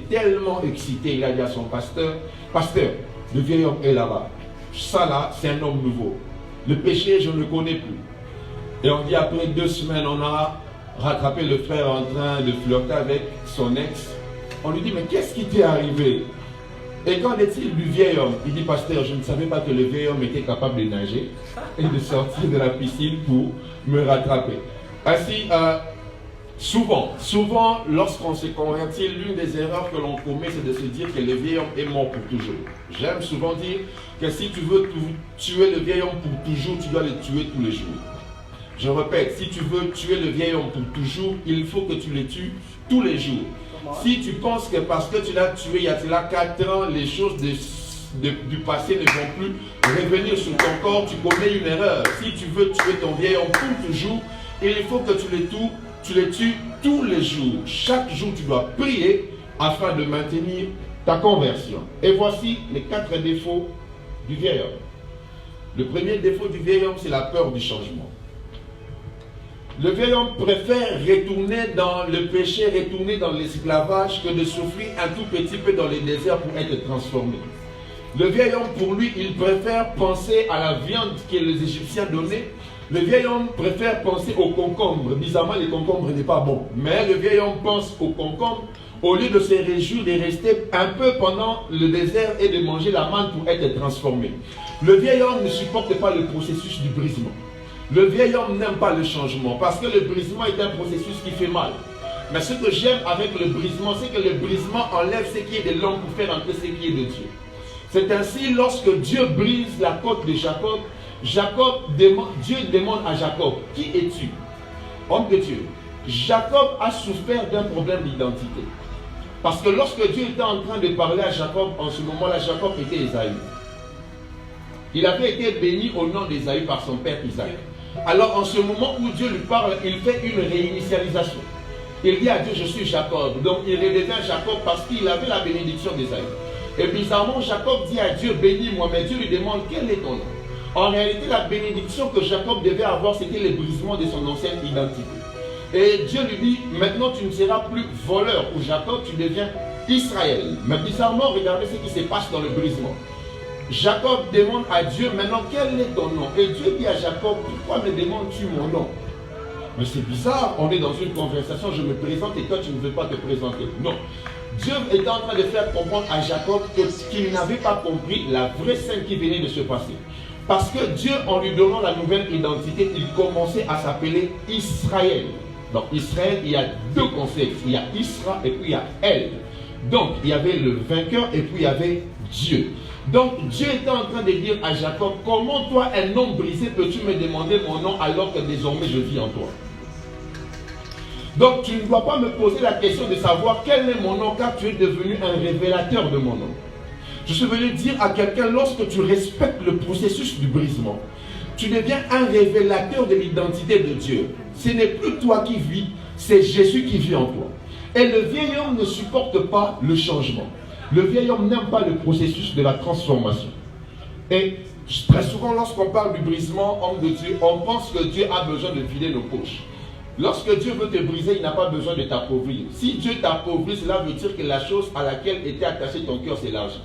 tellement excité, il a dit à son pasteur, pasteur, le vieil homme est là-bas. Ça là, c'est un homme nouveau. Le péché, je ne le connais plus. Et on dit après 2 semaines, on a rattrapé le frère en train de flirter avec son ex. On lui dit, mais qu'est-ce qui t'est arrivé? Et qu'en est-il du vieil homme? Il dit, pasteur, je ne savais pas que le vieil homme était capable de nager et de sortir de la piscine pour me rattraper. Ainsi, souvent, lorsqu'on se convertit, l'une des erreurs que l'on commet, c'est de se dire que le vieil homme est mort pour toujours. J'aime souvent dire que si tu veux tuer le vieil homme pour toujours, tu dois le tuer tous les jours. Je répète, si tu veux tuer le vieil homme pour toujours, il faut que tu le tues tous les jours. Si tu penses que parce que tu l'as tué il y a 4 ans, les choses du passé ne vont plus revenir sur ton corps, tu commets une erreur. Si tu veux tuer ton vieil homme pour toujours, il faut que tu le tues tous les jours. Chaque jour, tu dois prier afin de maintenir ta conversion. Et voici les 4 défauts du vieil homme. Le premier défaut du vieil homme, c'est la peur du changement. Le vieil homme préfère retourner dans le péché, retourner dans l'esclavage, que de souffrir un tout petit peu dans les déserts pour être transformé. Le vieil homme, pour lui, il préfère penser à la viande que les Égyptiens donnaient. Le vieil homme préfère penser aux concombres. Bizarrement, les concombres n'est pas bon. Mais le vieil homme pense aux concombres au lieu de se réjouir de rester un peu pendant le désert et de manger la manne pour être transformé. Le vieil homme ne supporte pas le processus du brisement. Le vieil homme n'aime pas le changement parce que le brisement est un processus qui fait mal. Mais ce que j'aime avec le brisement, c'est que le brisement enlève ce qui est de l'homme pour faire entrer ce qui est de Dieu. C'est ainsi, lorsque Dieu brise la côte de Jacob, Dieu demande à Jacob, qui es-tu? Homme de Dieu. Jacob a souffert d'un problème d'identité. Parce que lorsque Dieu était en train de parler à Jacob, en ce moment-là, Jacob était Ésaü. Il avait été béni au nom d'Ésaü par son père Isaac. Alors en ce moment où Dieu lui parle, il fait une réinitialisation. Il dit à Dieu, je suis Jacob. Donc il redevient Jacob parce qu'il avait la bénédiction d'Ésaü. Et bizarrement, Jacob dit à Dieu, bénis-moi, mais Dieu lui demande, quel est ton nom? En réalité, la bénédiction que Jacob devait avoir, c'était le brisement de son ancienne identité. Et Dieu lui dit, maintenant tu ne seras plus voleur ou Jacob, tu deviens Israël. Mais bizarrement, regardez ce qui se passe dans le brisement. Jacob demande à Dieu, maintenant quel est ton nom? Et Dieu dit à Jacob, pourquoi me demandes-tu mon nom? Mais c'est bizarre, on est dans une conversation, je me présente et toi tu ne veux pas te présenter. Non. Dieu était en train de faire comprendre à Jacob qu'il n'avait pas compris la vraie scène qui venait de se passer. Parce que Dieu, en lui donnant la nouvelle identité, il commençait à s'appeler Israël. Dans Israël, il y a 2 concepts. Il y a Isra et puis il y a El. Donc, il y avait le vainqueur et puis il y avait Dieu. Donc, Dieu était en train de dire à Jacob, comment toi, un homme brisé, peux-tu me demander mon nom alors que désormais je vis en toi? Donc, tu ne dois pas me poser la question de savoir quel est mon nom, car tu es devenu un révélateur de mon nom. Je suis venu dire à quelqu'un, lorsque tu respectes le processus du brisement, tu deviens un révélateur de l'identité de Dieu. Ce n'est plus toi qui vis, c'est Jésus qui vit en toi. Et le vieil homme ne supporte pas le changement. Le vieil homme n'aime pas le processus de la transformation. Et très souvent, lorsqu'on parle du brisement, homme de Dieu, on pense que Dieu a besoin de vider nos poches. Lorsque Dieu veut te briser, il n'a pas besoin de t'appauvrir. Si Dieu t'appauvrit, cela veut dire que la chose à laquelle était attaché ton cœur, c'est l'argent.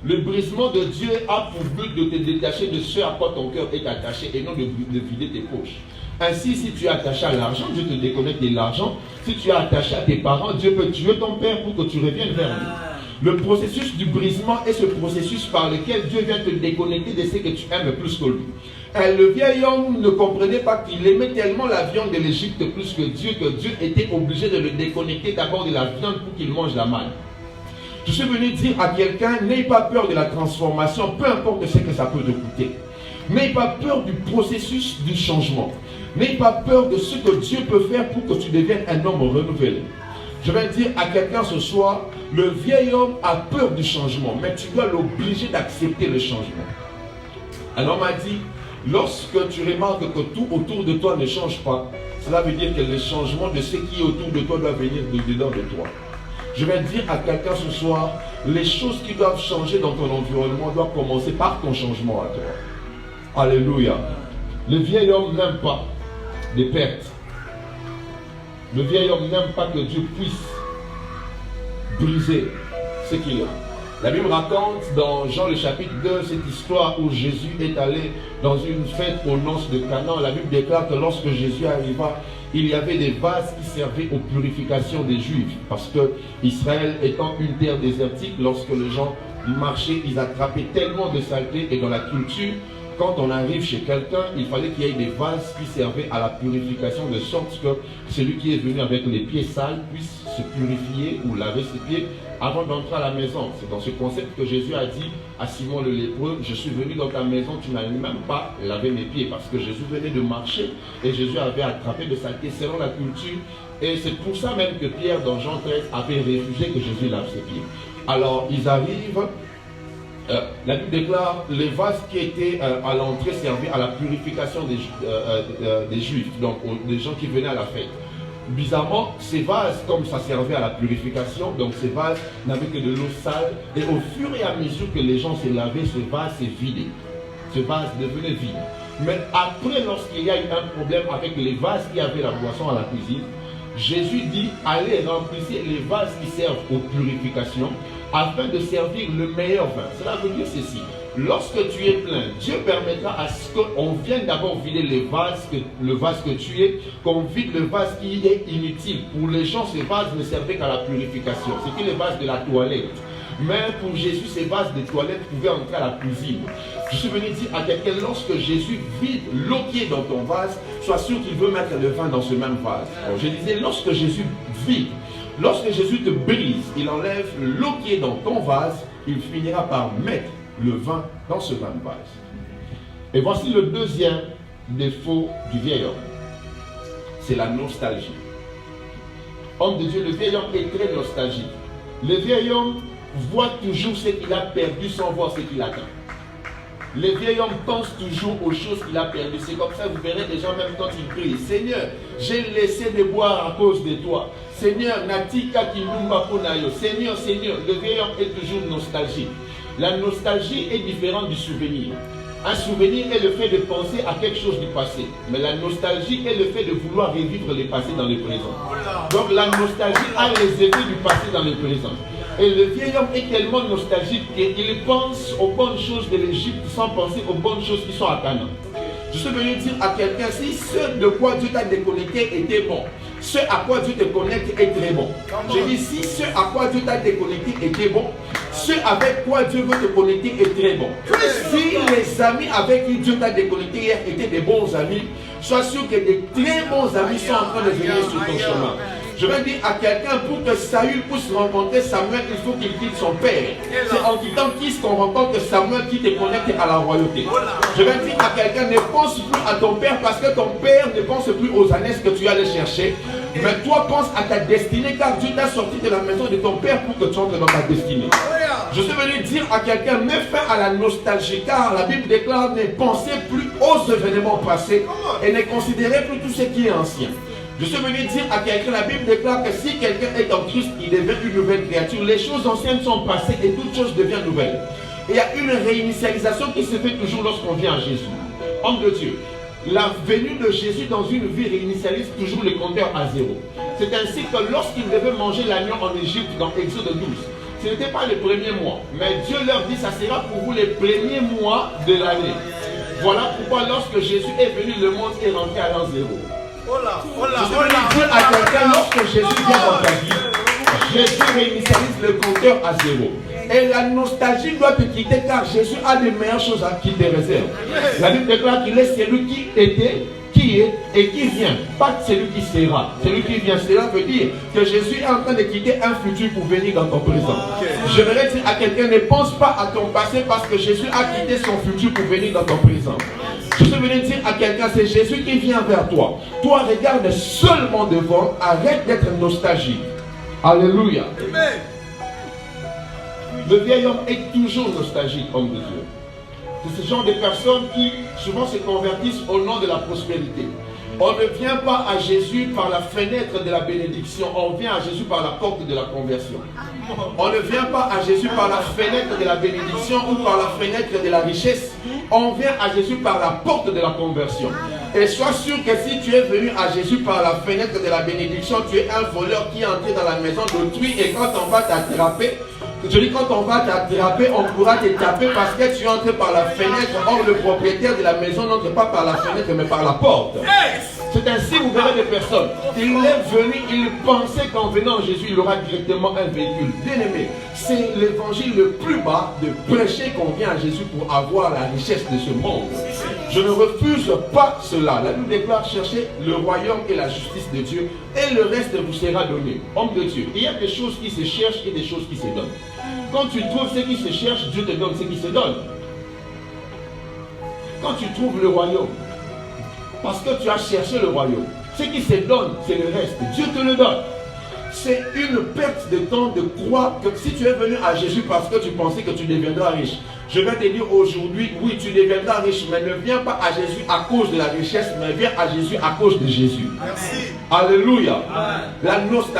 Le brisement de Dieu a pour but de te détacher de ce à quoi ton cœur est attaché et non de vider tes poches. Ainsi, si tu es attaché à l'argent, Dieu te déconnecte de l'argent. Si tu es attaché à tes parents, Dieu peut tuer ton père pour que tu reviennes vers lui. Le processus du brisement est ce processus par lequel Dieu vient te déconnecter de ce que tu aimes plus que lui. Et le vieil homme ne comprenait pas qu'il aimait tellement la viande de l'Égypte plus que Dieu était obligé de le déconnecter d'abord de la viande pour qu'il mange la manne. Je suis venu dire à quelqu'un, n'aie pas peur de la transformation, peu importe ce que ça peut te coûter. N'aie pas peur du processus du changement. N'aie pas peur de ce que Dieu peut faire pour que tu deviennes un homme renouvelé. Je vais dire à quelqu'un ce soir, le vieil homme a peur du changement, mais tu dois l'obliger d'accepter le changement. Un homme m'a dit, lorsque tu remarques que tout autour de toi ne change pas, cela veut dire que le changement de ce qui est autour de toi doit venir de dedans de toi. Je vais dire à quelqu'un ce soir, les choses qui doivent changer dans ton environnement doivent commencer par ton changement à toi. Alléluia. Le vieil homme n'aime pas des pertes. Le vieil homme n'aime pas que Dieu puisse briser ce qu'il a. La Bible raconte dans Jean le chapitre 2 cette histoire où Jésus est allé dans une fête aux noces de Canaan. La Bible déclare que lorsque Jésus arriva, il y avait des vases qui servaient aux purifications des Juifs. Parce que Israël étant une terre désertique, lorsque les gens marchaient, ils attrapaient tellement de saleté. Et dans la culture, quand on arrive chez quelqu'un, il fallait qu'il y ait des vases qui servaient à la purification, de sorte que celui qui est venu avec les pieds sales puisse se purifier ou laver ses pieds avant d'entrer à la maison. C'est dans ce concept que Jésus a dit à Simon le lépreux, je suis venu dans ta maison, tu n'as même pas lavé mes pieds, parce que Jésus venait de marcher et Jésus avait attrapé de saleté selon la culture. Et c'est pour ça même que Pierre dans Jean 13 avait refusé que Jésus lave ses pieds. Alors ils arrivent. La Bible déclare les vases qui étaient à l'entrée servaient à la purification des Juifs, donc des gens qui venaient à la fête. Bizarrement, ces vases, comme ça servait à la purification, donc ces vases n'avaient que de l'eau sale, et au fur et à mesure que les gens se lavaient, ce vase s'est vidé. Ce vase devenait vide. Mais après, lorsqu'il y a eu un problème avec les vases qui avaient la boisson à la cuisine, Jésus dit, allez remplissez les vases qui servent aux purifications, afin de servir le meilleur vin. Cela veut dire ceci. Lorsque tu es plein, Dieu permettra à ce qu'on vienne d'abord vider le vase que tu es, qu'on vide le vase qui est inutile. Pour les gens, ces vases ne servaient qu'à la purification. C'était les vases de la toilette. Mais pour Jésus, ces vases de toilette pouvaient entrer à la cuisine. Je suis venu dire à quelqu'un, lorsque Jésus vide l'eau qui est dans ton vase, sois sûr qu'il veut mettre le vin dans ce même vase. Alors, je disais, lorsque Jésus vide, lorsque Jésus te brise, il enlève l'eau qui est dans ton vase, il finira par mettre le vin dans ce même vase. Et voici le deuxième défaut du vieil homme. C'est la nostalgie. Homme de Dieu, le vieil homme est très nostalgique. Le vieil homme voit toujours ce qu'il a perdu sans voir ce qu'il atteint. Le vieil homme pense toujours aux choses qu'il a perdues. C'est comme ça, vous verrez des gens, même quand ils prient, Seigneur, j'ai laissé de boire à cause de toi. Seigneur, Natika Kindumba Ponayo. Seigneur, Seigneur, le vieil homme est toujours nostalgique. La nostalgie est différente du souvenir. Un souvenir est le fait de penser à quelque chose du passé. Mais la nostalgie est le fait de vouloir revivre le passé dans le présent. Donc la nostalgie a les effets du passé dans le présent. Et le vieil homme est tellement nostalgique qu'il pense aux bonnes choses de l'Égypte sans penser aux bonnes choses qui sont à Canaan. Je suis venu dire à quelqu'un, si ce de quoi Dieu t'a déconnecté était bon, ce à quoi Dieu te connecte est très bon. Je dis, si ce à quoi Dieu t'a déconnecté était bon, ce avec quoi Dieu veut te connecter est très bon. Si les amis avec qui Dieu t'a déconnecté hier étaient des bons amis, sois sûr que des très bons amis sont en train de venir sur ton chemin. Je vais dire à quelqu'un, pour que Saül puisse rencontrer Samuel, il faut qu'il quitte son père. C'est en quittant Kis qu'on rencontre Samuel qui te connecte à la royauté. Je vais dire à quelqu'un, ne pense plus à ton père parce que ton père ne pense plus aux années que tu allais chercher. Mais toi, pense à ta destinée car Dieu t'a sorti de la maison de ton père pour que tu entres dans ta destinée. Je suis venu dire à quelqu'un, mets fin à la nostalgie car la Bible déclare, ne pensez plus aux événements passés et ne considérez plus tout ce qui est ancien. Je suis venu dire à quelqu'un, la Bible déclare que si quelqu'un est en Christ, il devient une nouvelle créature. Les choses anciennes sont passées et toutes choses deviennent nouvelles. Et il y a une réinitialisation qui se fait toujours lorsqu'on vient à Jésus. Homme de Dieu, la venue de Jésus dans une vie réinitialise toujours le compteur à zéro. C'est ainsi que lorsqu'il devait manger l'agneau en Égypte dans Exode 12, ce n'était pas le premier mois, mais Dieu leur dit, ça sera pour vous les premiers mois de l'année. Voilà pourquoi lorsque Jésus est venu, le monde est rentré à l'an zéro. Je suis venu dire à quelqu'un, lorsque Jésus vient dans ta vie, Jésus réinitialise le compteur à zéro. Et la nostalgie doit te quitter car Jésus a les meilleures choses qui te réservent. La Bible déclare qu'il est celui qui était, qui est et qui vient, pas celui qui sera. Celui qui vient, cela veut dire que Jésus est en train de quitter un futur pour venir dans ton présent. Je voudrais dire à quelqu'un, ne pense pas à ton passé parce que Jésus a quitté son futur pour venir dans ton présent. Je suis venu dire à quelqu'un, c'est Jésus qui vient vers toi. Toi, regarde seulement devant, arrête d'être nostalgique. Alléluia. Amen. Le vieil homme est toujours nostalgique, homme de Dieu. C'est ce genre de personnes qui souvent se convertissent au nom de la prospérité. On ne vient pas à Jésus par la fenêtre de la bénédiction, on vient à Jésus par la porte de la conversion. On ne vient pas à Jésus par la fenêtre de la bénédiction ou par la fenêtre de la richesse. On vient à Jésus par la porte de la conversion. Et sois sûr que si tu es venu à Jésus par la fenêtre de la bénédiction, tu es un voleur qui est entré dans la maison d'autrui et quand on va t'attraper, je dis quand on va t'attraper, on pourra te taper parce que tu es entré par la fenêtre. Or le propriétaire de la maison n'entre pas par la fenêtre mais par la porte. C'est ainsi vous verrez des personnes. Il est venu, il pensait qu'en venant à Jésus, il aura directement un véhicule. Bien aimé, c'est l'évangile le plus bas de prêcher qu'on vient à Jésus pour avoir la richesse de ce monde. Je ne refuse pas cela. La Bible déclare chercher le royaume et la justice de Dieu et le reste vous sera donné. Homme de Dieu, il y a des choses qui se cherchent et des choses qui se donnent. Quand tu trouves ce qui se cherche, Dieu te donne ce qui se donne. Quand tu trouves le royaume, parce que tu as cherché le royaume, ce qui se donne, c'est le reste. Dieu te le donne. C'est une perte de temps de croire que si tu es venu à Jésus parce que tu pensais que tu deviendras riche, je vais te dire aujourd'hui, oui, tu deviendras riche, mais ne viens pas à Jésus à cause de la richesse, mais viens à Jésus à cause de Jésus. Merci. Alléluia. La nostalgie.